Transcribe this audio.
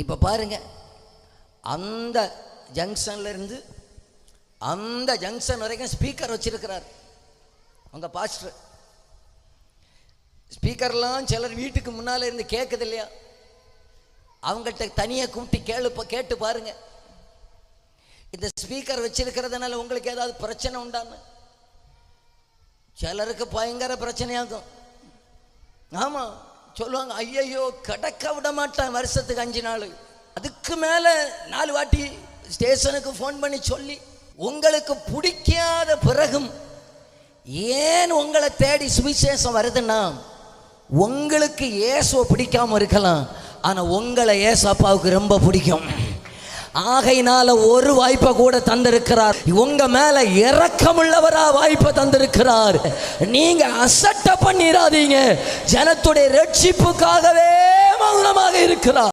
இப்போ பாருங்க, அந்த ஜங்ஷன்ல இருந்து அந்த ஜங்ஷன் வரைக்கும் ஸ்பீக்கர் வச்சிருக்கிறார் உங்க பாஸ்டர். ஸ்பீக்கர்லாம் சிலர் வீட்டுக்கு முன்னால இருந்து கேட்குது இல்லையா, அவங்கள்ட்ட தனியாக கூப்பிட்டு கேட்டு பாருங்க, இந்த ஸ்பீக்கர் வச்சிருக்கிறதுனால உங்களுக்கு ஏதாவது பிரச்சனை உண்டான்னு. சிலருக்கு பயங்கர பிரச்சனையாகும். ஆமா சொல்லுவாங்க, ஐயையோ கடக்க விட மாட்டான் வருஷத்துக்கு 5 நாள், அதுக்கு மேல 4 வாட்டி ஸ்டேஷனுக்கு ஃபோன் பண்ணி சொல்லி உங்களுக்கு பிடிக்காத பிறகும் ஏன் உங்களை தேடி சுவிசேஷம் வருதுன்னா, உங்களுக்கு இயேசுவை பிடிக்காம இருக்கலாம், ஆனா உங்களை ஏசப்பாவுக்கு ரொம்ப பிடிக்கும். ஆகையினால ஒரு வாய்ப்பை கூட தந்திருக்கிறார், உங்க மேல இரக்கமுள்ளவரா வாய்ப்பை தந்திருக்கிறார். நீங்க அசட்டை பண்ணிடாதீங்க, ஜனத்துடைய ரட்சிப்புக்காகவே மௌனமாக இருக்கிறார்.